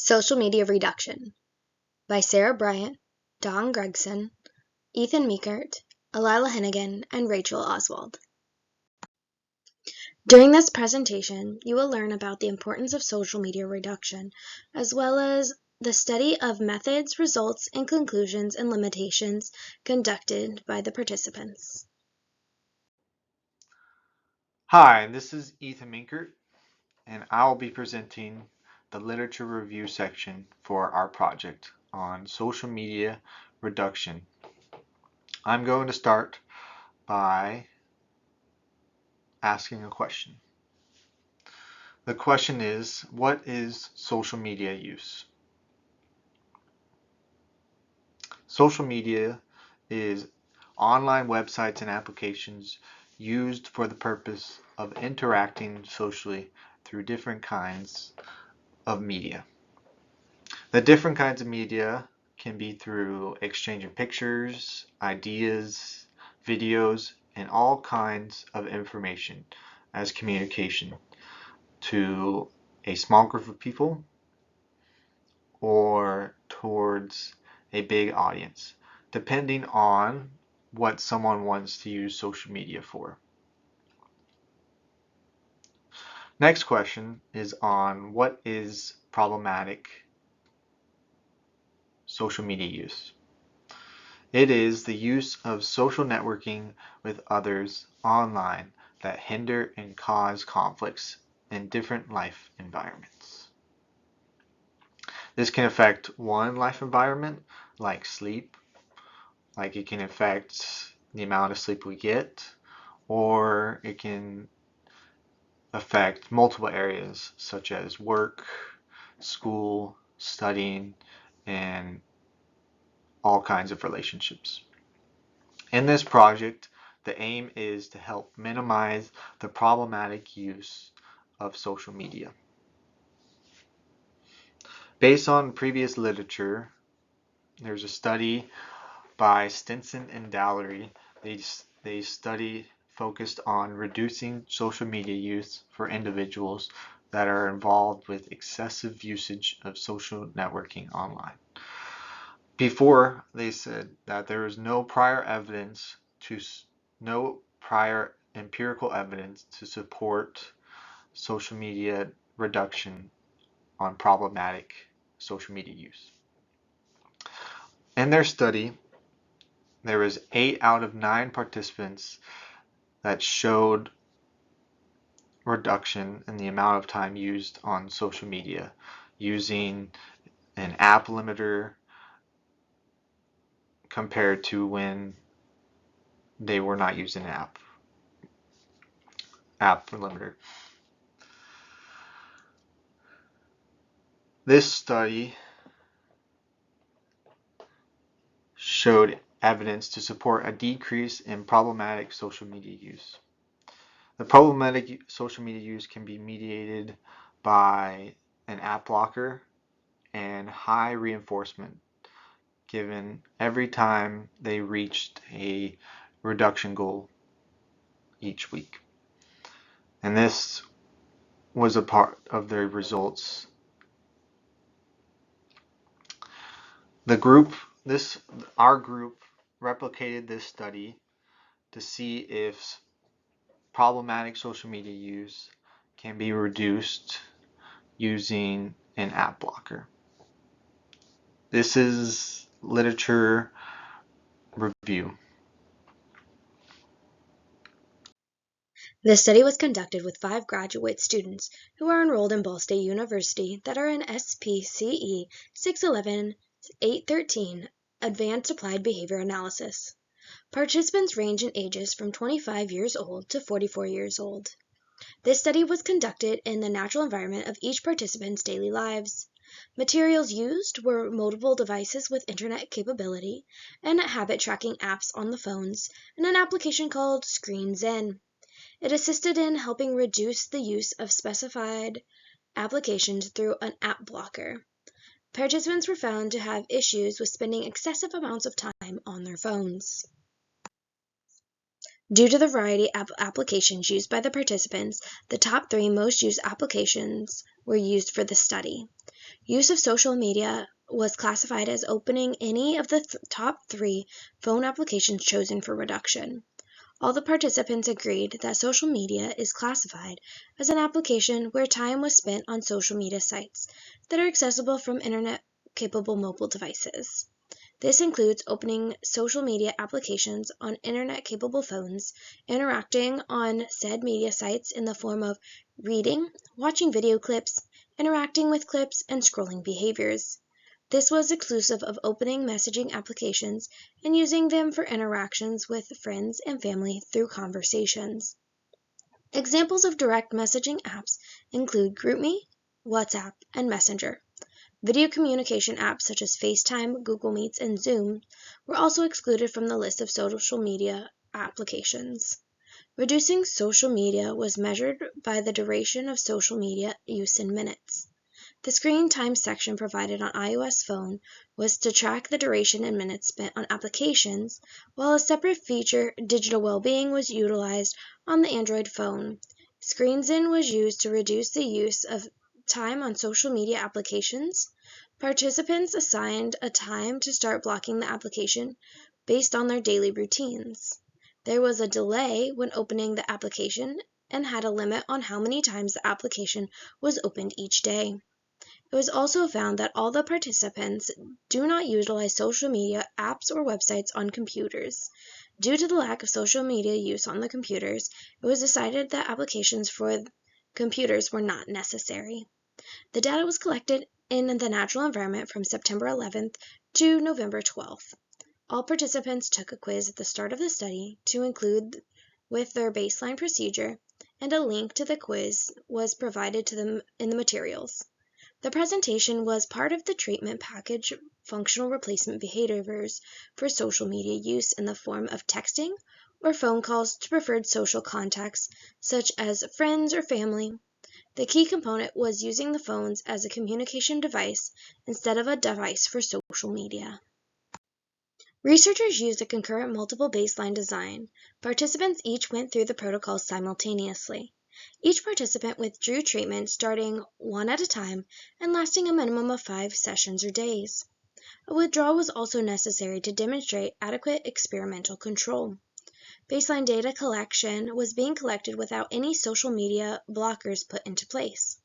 Social Media Reduction by Sarah Bryant, Dawn Gregson, Ethan Meekert, Alila Hennigan, and Rachel Oswald. During this presentation, you will learn about the importance of social media reduction, as well as the study of methods, results, and conclusions and limitations conducted by the participants. Hi, this is Ethan Minkert, and I'll be presenting the literature review section for our project on social media reduction. I'm going to start by asking a question. The question is, what is social media use? Social media is online websites and applications used for the purpose of interacting socially through different kinds of media. The different kinds of media can be through exchanging pictures, ideas, videos, and all kinds of information as communication to a small group of people or towards a big audience, depending on what someone wants to use social media for. Next question is on what is problematic social media use. It is the use of social networking with others online that hinder and cause conflicts in different life environments. This can affect one life environment, like sleep, like it can affect the amount of sleep we get, or it can affect multiple areas such as work, school, studying, and all kinds of relationships. In this project, the aim is to help minimize the problematic use of social media. Based on previous literature, there's a study by Stinson and Dallery. They study focused on reducing social media use for individuals that are involved with excessive usage of social networking online. Before, they said that there is no prior empirical evidence to support social media reduction on problematic social media use. In their study, there was 8 out of 9 participants that showed reduction in the amount of time used on social media using an app limiter compared to when they were not using an app limiter. This study showed evidence to support a decrease in problematic social media use. The problematic social media use can be mediated by an app blocker and high reinforcement given every time they reached a reduction goal each week. And this was a part of their results. Our group replicated this study to see if problematic social media use can be reduced using an app blocker. This is literature review. The study was conducted with 5 graduate students who are enrolled in Ball State University that are in SPCE 611-813 Advanced Applied Behavior Analysis. Participants range in ages from 25 years old to 44 years old. This study was conducted in the natural environment of each participant's daily lives. Materials used were mobile devices with internet capability and habit tracking apps on the phones and an application called ScreenZen. It assisted in helping reduce the use of specified applications through an app blocker. Participants were found to have issues with spending excessive amounts of time on their phones. Due to the variety of applications used by the participants, the top 3 most used applications were used for the study. Use of social media was classified as opening any of the top 3 phone applications chosen for reduction. All the participants agreed that social media is classified as an application where time was spent on social media sites that are accessible from internet-capable mobile devices. This includes opening social media applications on internet-capable phones, interacting on said media sites in the form of reading, watching video clips, interacting with clips, and scrolling behaviors. This was exclusive of opening messaging applications and using them for interactions with friends and family through conversations. Examples of direct messaging apps include GroupMe, WhatsApp, and Messenger. Video communication apps such as FaceTime, Google Meets, and Zoom were also excluded from the list of social media applications. Reducing social media was measured by the duration of social media use in minutes. The screen time section provided on iOS phone was to track the duration in minutes spent on applications, while a separate feature, digital well-being, was utilized on the Android phone. ScreenZen was used to reduce the use of time on social media applications. Participants assigned a time to start blocking the application based on their daily routines. There was a delay when opening the application and had a limit on how many times the application was opened each day. It was also found that all the participants do not utilize social media apps or websites on computers. Due to the lack of social media use on the computers, it was decided that applications for computers were not necessary. The data was collected in the natural environment from September 11th to November 12th. All participants took a quiz at the start of the study to include with their baseline procedure, and a link to the quiz was provided to them in the materials. The presentation was part of the treatment package functional replacement behaviors for social media use in the form of texting or phone calls to preferred social contacts such as friends or family. The key component was using the phones as a communication device instead of a device for social media. Researchers used a concurrent multiple baseline design. Participants each went through the protocols simultaneously. Each participant withdrew treatment starting one at a time and lasting a minimum of 5 sessions or days. A withdrawal was also necessary to demonstrate adequate experimental control. Baseline data collection was being collected without any social media blockers put into place.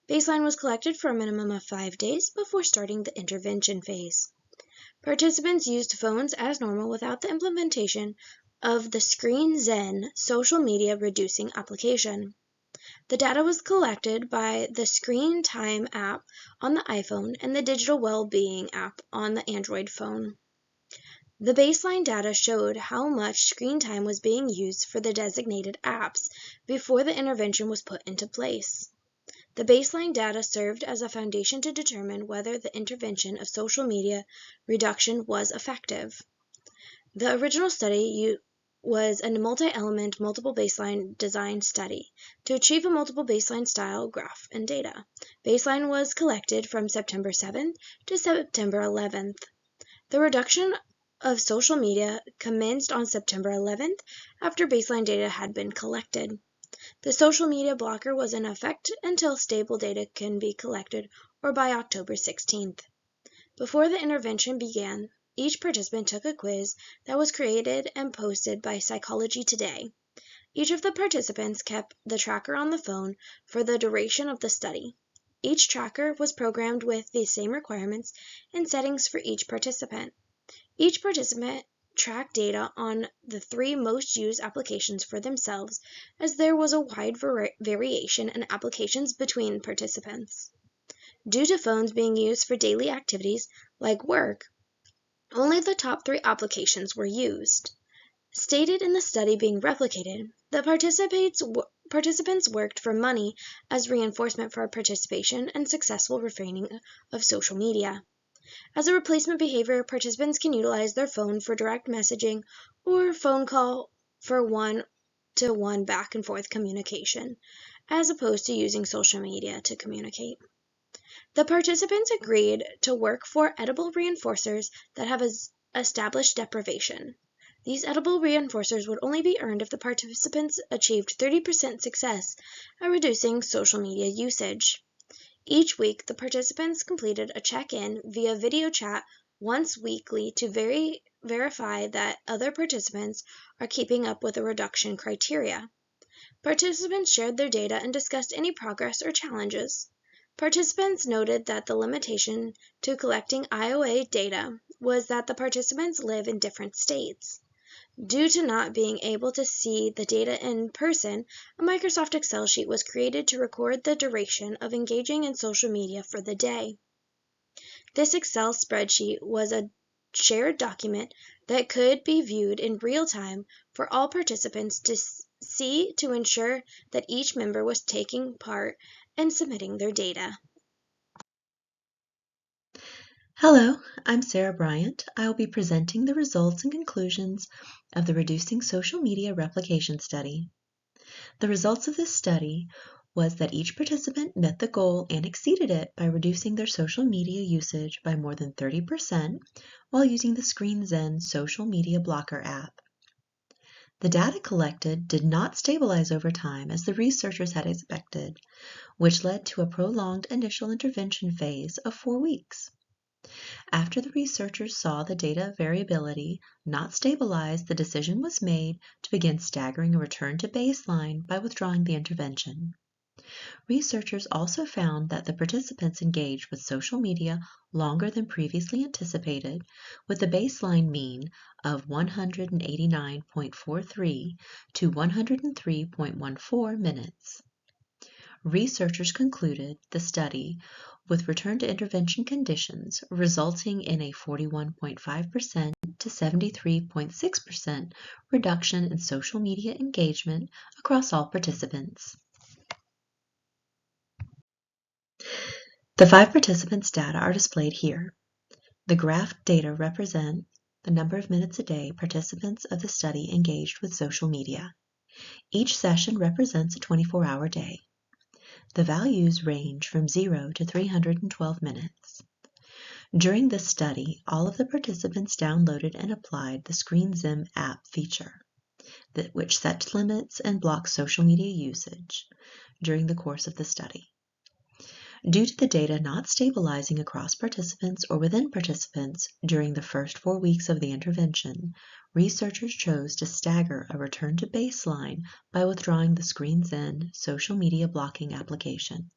Baseline was collected for a minimum of 5 days before starting the intervention phase. Participants used phones as normal without the implementation of the ScreenZen social media reducing application. The data was collected by the Screen Time app on the iPhone and the Digital Well-being app on the Android phone. The baseline data showed how much screen time was being used for the designated apps before the intervention was put into place. The baseline data served as a foundation to determine whether the intervention of social media reduction was effective. The original study was a multi-element multiple baseline design study to achieve a multiple baseline style graph and data. Baseline was collected from September 7th to September 11th. The reduction of social media commenced on September 11th after baseline data had been collected. The social media blocker was in effect until stable data can be collected or by October 16th. Before the intervention began, each participant took a quiz that was created and posted by Psychology Today. Each of the participants kept the tracker on the phone for the duration of the study. Each tracker was programmed with the same requirements and settings for each participant. Each participant tracked data on the 3 most used applications for themselves, as there was a wide variation in applications between participants. Due to phones being used for daily activities like work, only the top 3 applications were used. Stated in the study being replicated, the participants worked for money as reinforcement for participation and successful refraining of social media. As a replacement behavior, participants can utilize their phone for direct messaging or phone call for one-to-one back and forth communication, as opposed to using social media to communicate. The participants agreed to work for edible reinforcers that have established deprivation. These edible reinforcers would only be earned if the participants achieved 30% success at reducing social media usage. Each week, the participants completed a check-in via video chat once weekly to verify that other participants are keeping up with the reduction criteria. Participants shared their data and discussed any progress or challenges. Participants noted that the limitation to collecting IOA data was that the participants live in different states. Due to not being able to see the data in person, a Microsoft Excel sheet was created to record the duration of engaging in social media for the day. This Excel spreadsheet was a shared document that could be viewed in real time for all participants to see to ensure that each member was taking part and submitting their data. Hello, I'm Sarah Bryant. I will be presenting the results and conclusions of the Reducing Social Media Replication Study. The results of this study was that each participant met the goal and exceeded it by reducing their social media usage by more than 30% while using the ScreenZen social media blocker app. The data collected did not stabilize over time as the researchers had expected, which led to a prolonged initial intervention phase of 4 weeks. After the researchers saw the data variability not stabilize, the decision was made to begin staggering a return to baseline by withdrawing the intervention. Researchers also found that the participants engaged with social media longer than previously anticipated, with a baseline mean of 189.43 to 103.14 minutes. Researchers concluded the study with return to intervention conditions resulting in a 41.5% to 73.6% reduction in social media engagement across all participants. The 5 participants' data are displayed here. The graphed data represent the number of minutes a day participants of the study engaged with social media. Each session represents a 24-hour day. The values range from 0 to 312 minutes. During this study, all of the participants downloaded and applied the ScreenZen app feature, which sets limits and blocks social media usage during the course of the study. Due to the data not stabilizing across participants or within participants during the first 4 weeks of the intervention, researchers chose to stagger a return to baseline by withdrawing the ScreenZen social media blocking application.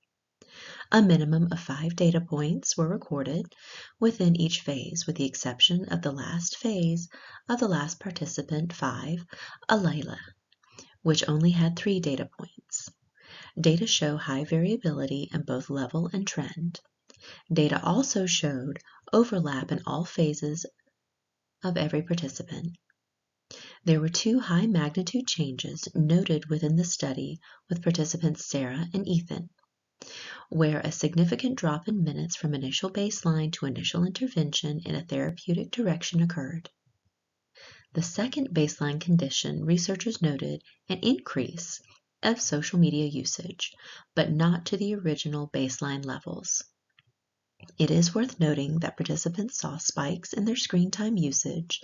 A minimum of 5 data points were recorded within each phase, with the exception of the last phase of the last participant 5, Alayla, which only had 3 data points. Data show high variability in both level and trend. Data also showed overlap in all phases of every participant. There were 2 high magnitude changes noted within the study with participants Sarah and Ethan, where a significant drop in minutes from initial baseline to initial intervention in a therapeutic direction occurred. The second baseline condition, researchers noted an increase of social media usage, but not to the original baseline levels. It is worth noting that participants saw spikes in their screen time usage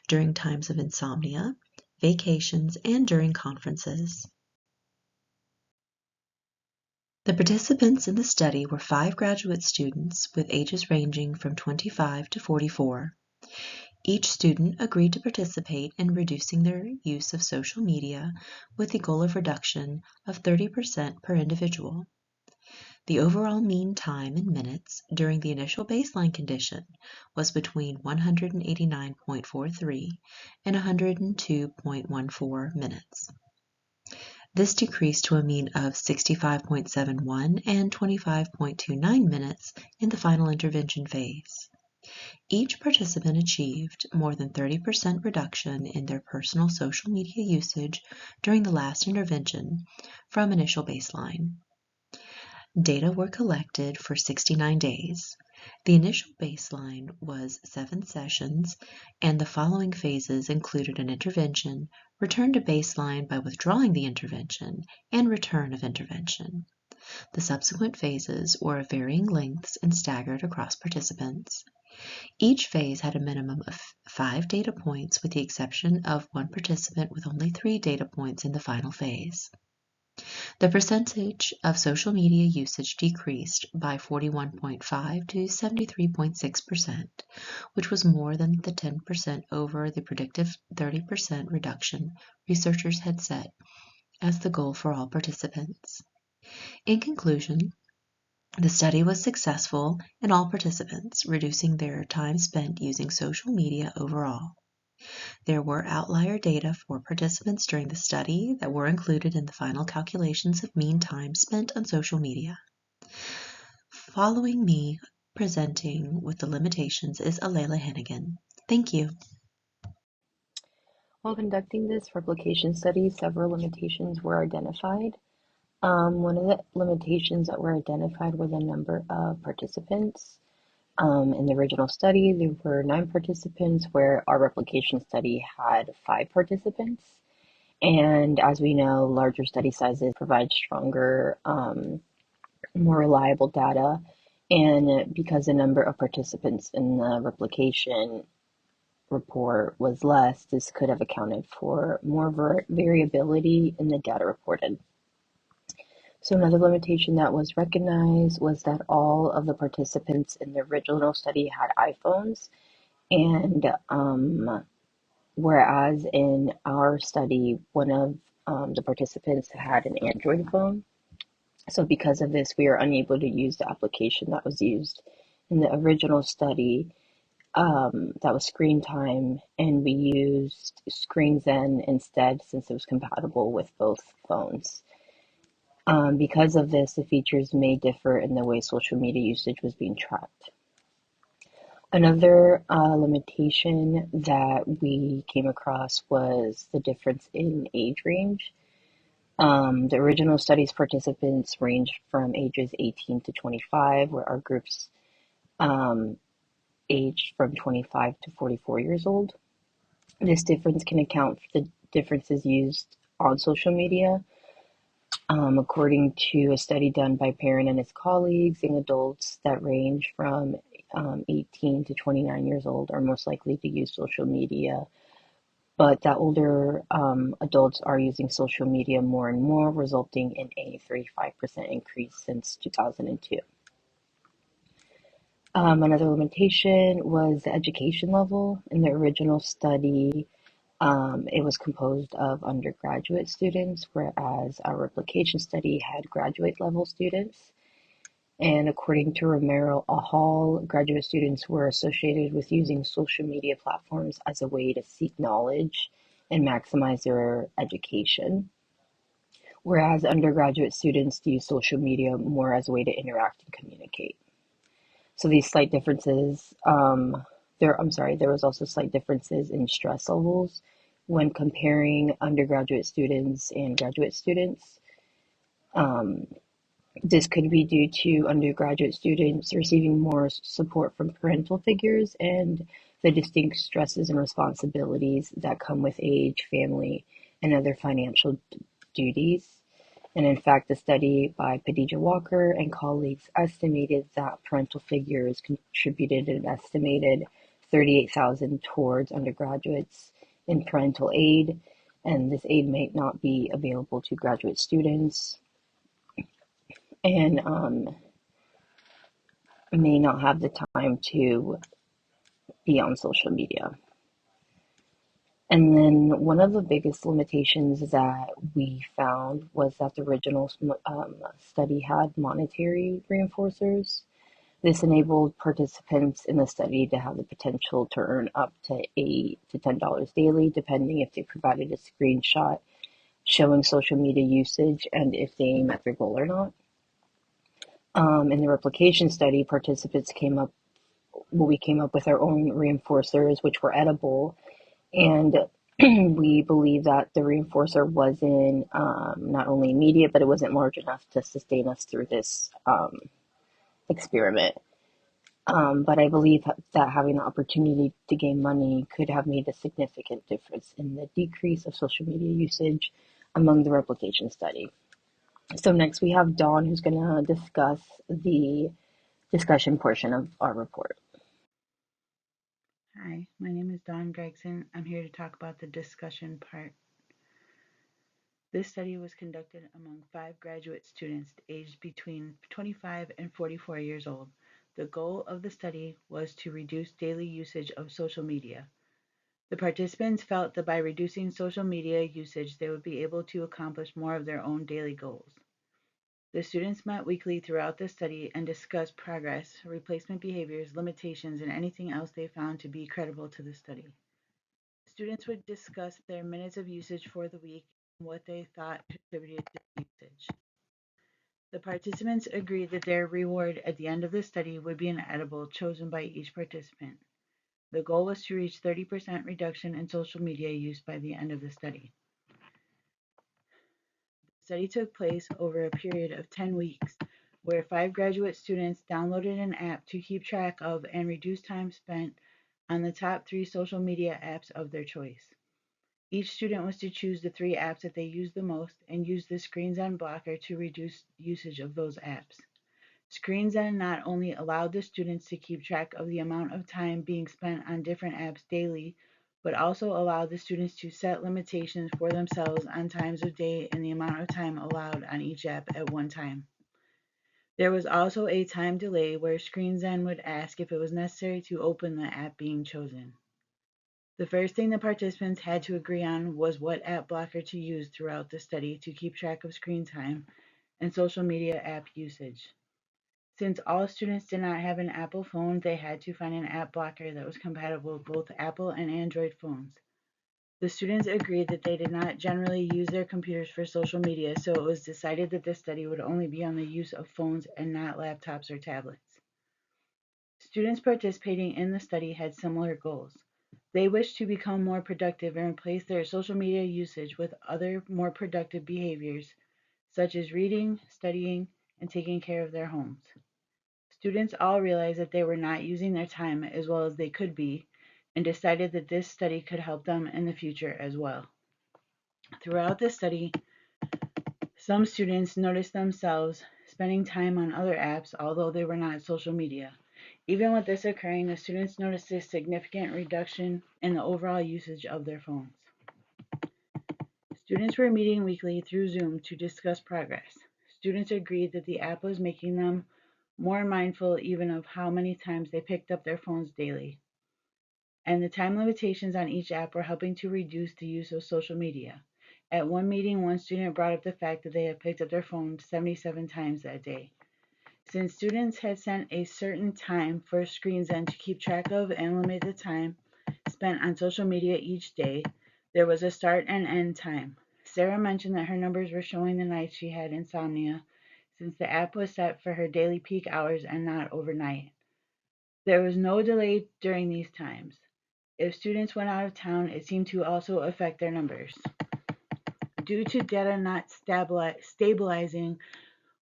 during times of insomnia, vacations, and during conferences. The participants in the study were 5 graduate students with ages ranging from 25 to 44. Each student agreed to participate in reducing their use of social media with the goal of reduction of 30% per individual. The overall mean time in minutes during the initial baseline condition was between 189.43 and 102.14 minutes. This decreased to a mean of 65.71 and 25.29 minutes in the final intervention phase. Each participant achieved more than 30% reduction in their personal social media usage during the last intervention from initial baseline. Data were collected for 69 days. The initial baseline was 7 sessions, and the following phases included an intervention, return to baseline by withdrawing the intervention, and return of intervention. The subsequent phases were of varying lengths and staggered across participants. Each phase had a minimum of 5 data points, with the exception of one participant with only 3 data points in the final phase. The percentage of social media usage decreased by 41.5 to 73.6%, which was more than the 10% over the predictive 30% reduction researchers had set as the goal for all participants. In conclusion, the study was successful in all participants, reducing their time spent using social media overall. There were outlier data for participants during the study that were included in the final calculations of mean time spent on social media. Following me presenting with the limitations is Alayla Hennigan. Thank you. While conducting this replication study, several limitations were identified. One of the limitations that were identified were the number of participants. In the original study, there were 9 participants, where our replication study had 5 participants. And as we know, larger study sizes provide stronger, more reliable data. And because the number of participants in the replication report was less, this could have accounted for more variability in the data reported. So another limitation that was recognized was that all of the participants in the original study had iPhones, and whereas in our study, one of the participants had an Android phone. So because of this, we are unable to use the application that was used in the original study. That was screen time, and we used ScreenZen instead, since it was compatible with both phones. Because of this, the features may differ in the way social media usage was being tracked. Another limitation that we came across was the difference in age range. The original study's participants ranged from ages 18 to 25, where our groups aged from 25 to 44 years old. This difference can account for the differences used on social media. According to a study done by Perrin and his colleagues, young adults that range from 18 to 29 years old are most likely to use social media, but that older adults are using social media more and more, resulting in a 35% increase since 2002. Another limitation was the education level. In the original study, it was composed of undergraduate students, whereas our replication study had graduate level students. And according to Romero Hall, graduate students were associated with using social media platforms as a way to seek knowledge and maximize their education, whereas undergraduate students use social media more as a way to interact and communicate. So these slight differences, there was also slight differences in stress levels when comparing undergraduate students and graduate students. This could be due to undergraduate students receiving more support from parental figures and the distinct stresses and responsibilities that come with age, family, and other financial duties. And in fact, the study by Padija Walker and colleagues estimated that parental figures contributed an estimated $38,000 towards undergraduates in parental aid, and this aid may not be available to graduate students, and may not have the time to be on social media. And then one of the biggest limitations that we found was that the original study had monetary reinforcers. This enabled participants in the study to have the potential to earn up to $8 to $10 daily, depending if they provided a screenshot showing social media usage and if they met their goal or not. In the replication study, participants came up with our own reinforcers, which were edible, and we believe that the reinforcer wasn't not only immediate, but it wasn't large enough to sustain us through this experiment. But I believe that having the opportunity to gain money could have made a significant difference in the decrease of social media usage among the replication study. So next we have Dawn, who's going to discuss the discussion portion of our report. Hi, my name is Dawn Gregson. I'm here to talk about the discussion part. This study was conducted among 5 graduate students aged between 25 and 44 years old. The goal of the study was to reduce daily usage of social media. The participants felt that by reducing social media usage, they would be able to accomplish more of their own daily goals. The students met weekly throughout the study and discussed progress, replacement behaviors, limitations, and anything else they found to be credible to the study. Students would discuss their minutes of usage for the week and what they thought contributed to the usage. The participants agreed that their reward at the end of the study would be an edible chosen by each participant. The goal was to reach 30% reduction in social media use by the end of the study. The study took place over a period of 10 weeks, where 5 graduate students downloaded an app to keep track of and reduce time spent on the top 3 social media apps of their choice. Each student was to choose the 3 apps that they used the most and use the Screen Zen blocker to reduce usage of those apps. Screen Zen not only allowed the students to keep track of the amount of time being spent on different apps daily, but also allowed the students to set limitations for themselves on times of day and the amount of time allowed on each app at one time. There was also a time delay where Screen Zen would ask if it was necessary to open the app being chosen. The first thing the participants had to agree on was what app blocker to use throughout the study to keep track of screen time and social media app usage. Since all students did not have an Apple phone, they had to find an app blocker that was compatible with both Apple and Android phones. The students agreed that they did not generally use their computers for social media, so it was decided that this study would only be on the use of phones and not laptops or tablets. Students participating in the study had similar goals. They wished to become more productive and replace their social media usage with other more productive behaviors, such as reading, studying, and taking care of their homes. Students all realized that they were not using their time as well as they could be, and decided that this study could help them in the future as well. Throughout the study, some students noticed themselves spending time on other apps, although they were not social media. Even with this occurring, the students noticed a significant reduction in the overall usage of their phones. Students were meeting weekly through Zoom to discuss progress. Students agreed that the app was making them more mindful even of how many times they picked up their phones daily. And the time limitations on each app were helping to reduce the use of social media. At one meeting, one student brought up the fact that they had picked up their phone 77 times that day. Since students had set a certain time for Screen Zen to keep track of and limit the time spent on social media each day, there was a start and end time. Sarah mentioned that her numbers were showing the nights she had insomnia, since the app was set for her daily peak hours and not overnight. There was no delay during these times. If students went out of town, it seemed to also affect their numbers. Due to data not stabilizing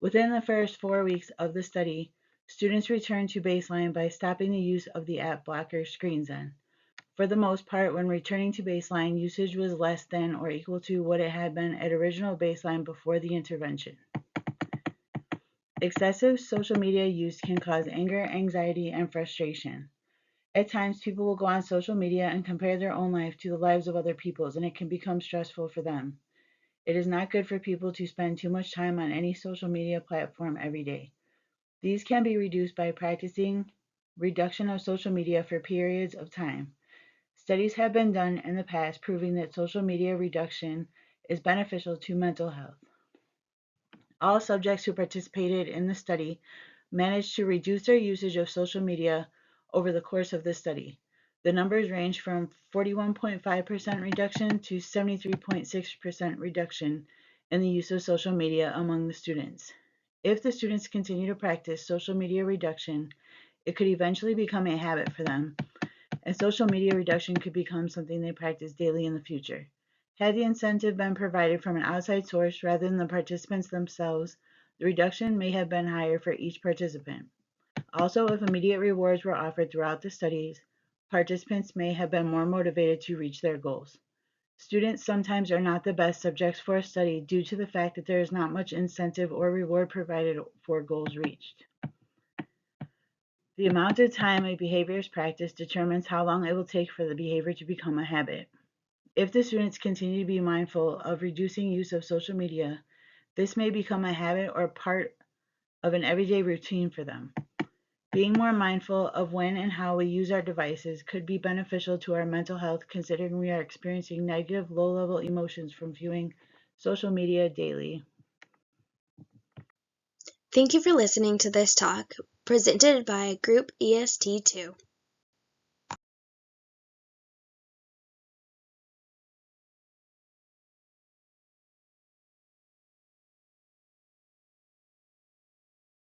within the first 4 weeks of the study, students returned to baseline by stopping the use of the app blocker Screen Zen. For the most part, when returning to baseline, usage was less than or equal to what it had been at original baseline before the intervention. Excessive social media use can cause anger, anxiety, and frustration. At times, people will go on social media and compare their own life to the lives of other people's, and it can become stressful for them. It is not good for people to spend too much time on any social media platform every day. These can be reduced by practicing reduction of social media for periods of time. Studies have been done in the past proving that social media reduction is beneficial to mental health. All subjects who participated in the study managed to reduce their usage of social media over the course of the study. The numbers range from 41.5% reduction to 73.6% reduction in the use of social media among the students. If the students continue to practice social media reduction, it could eventually become a habit for them, and social media reduction could become something they practice daily in the future. Had the incentive been provided from an outside source rather than the participants themselves, the reduction may have been higher for each participant. Also, if immediate rewards were offered throughout the studies, participants may have been more motivated to reach their goals. Students sometimes are not the best subjects for a study due to the fact that there is not much incentive or reward provided for goals reached. The amount of time a behavior is practiced determines how long it will take for the behavior to become a habit. If the students continue to be mindful of reducing use of social media, this may become a habit or part of an everyday routine for them. Being more mindful of when and how we use our devices could be beneficial to our mental health, considering we are experiencing negative, low-level emotions from viewing social media daily. Thank you for listening to this talk presented by Group EST2.